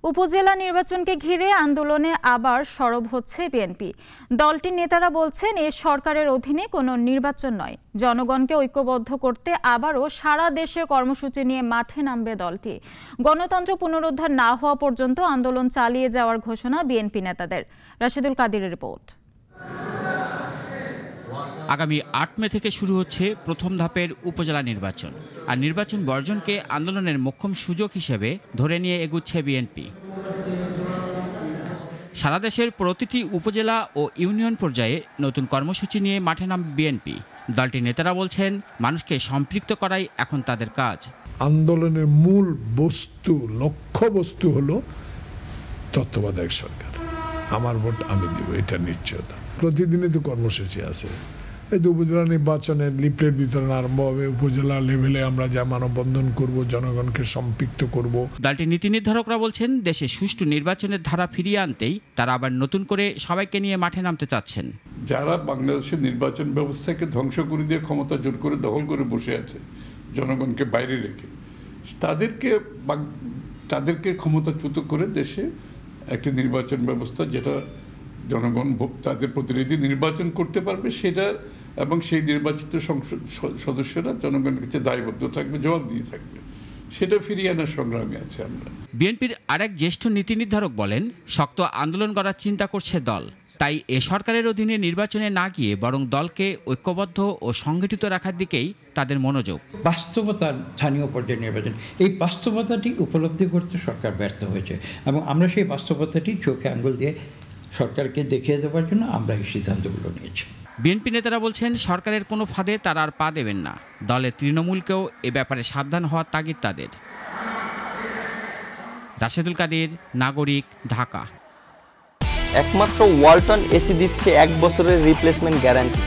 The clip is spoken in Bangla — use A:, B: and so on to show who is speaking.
A: উপজেলা নির্বাচনকে ঘিরে আন্দোলনে আবার সরব হচ্ছে বিএনপি। দলটির নেতারা বলছেন, এ সরকারের অধীনে কোনো নির্বাচন নয়। জনগণকে ঐক্যবদ্ধ করতে আবারও সারা দেশে কর্মসূচি নিয়ে মাঠে নামবে দলটি। গণতন্ত্র পুনরুদ্ধার না হওয়া পর্যন্ত আন্দোলন চালিয়ে যাওয়ার ঘোষণা বিএনপি নেতাদের। রাশেদুল কাদিরের রিপোর্ট।
B: আগামী ৮ মে থেকে শুরু হচ্ছে প্রথম ধাপের উপজেলা নির্বাচন। আর নির্বাচন বর্জনকে আন্দোলনের মোক্ষম সুযোগ হিসেবে ধরে নিয়ে এগুচ্ছে বিএনপি। সারা দেশের প্রতিটি উপজেলা ও ইউনিয়ন পর্যায়ে নতুন কর্মসূচি নিয়ে মাঠে নামবে বিএনপি। দলটির নেতারা বলছেন, মানুষকে সম্পৃক্ত করাই এখন তাদের কাজ।
C: আন্দোলনের মূল বস্তু, লক্ষ্যবস্তু হলো তত্ত্বাবধায়ক সরকার। আমার ভোট আমি দিব, এটা নিশ্চয়তা। প্রতিদিনই তো কর্মসূচি আছে। এই তো উপজেলা নির্বাচনের লিফলেট বিতরণ আরম্ভ হবে। উপজেলা লেভেলে আমরা যা মানববন্ধন করব, জনগণকে সম্পৃক্ত করব।
B: দলটির নীতি নির্ধারকরা বলছেন, দেশে সুষ্ঠু নির্বাচনের ধারা ফিরিয়ে আনতেই তারা আবার নতুন করে সবাইকে নিয়ে মাঠে নামতে চাচ্ছেন।
D: যারা বাংলাদেশের নির্বাচন ব্যবস্থাকে ধ্বংস করে দিয়ে ক্ষমতা জোর করে দখল করে বসে আছে, জনগণকে বাইরে রেখে, তাদেরকে ক্ষমতাচ্যুত করে দেশে একটি নির্বাচন ব্যবস্থা, যেটা জনগণ তাদের প্রতিনিধি নির্বাচন করতে পারবে, সেটা এবং সেই নির্বাচিত সংসদ সদস্যরা জনগণের কাছে দায়বদ্ধ থাকবে, জবাব দিয়ে থাকবে, সেটা ফিরিয়ে আনার সংগ্রামে আছে আমরা।
B: বিএনপির আরেক জ্যেষ্ঠ নীতি নির্ধারক বলেন, শক্ত আন্দোলন করার চিন্তা করছে দল। তাই এ সরকারের অধীনে নির্বাচনে না গিয়ে বরং দলকে ঐক্যবদ্ধ ও সংগঠিত রাখার দিকেই তাদের মনোযোগ।
E: বাস্তবতার স্থানীয় পর্যায়ে নির্বাচন, এই বাস্তবতাটি উপলব্ধি করতে সরকার ব্যর্থ হয়েছে এবং আমরা সেই বাস্তবতাটি চোখে আঙ্গুল দিয়ে সরকারকে দেখিয়ে দেওয়ার জন্য আমরা এই সিদ্ধান্তগুলো নিয়েছি।
B: বিএনপি নেতারা বলছেন, সরকারের কোনো ফাঁদে তারা আর পা দেবেন না। দলের তৃণমূলকেও এ ব্যাপারে সাবধান হওয়ার তাগিদ তাদের। রাশেদুল কাদির, নাগরিক, ঢাকা।
F: একমাত্র ওয়ালটন এসি দিচ্ছে 1 বছরের রিপ্লেসমেন্ট গ্যারান্টি।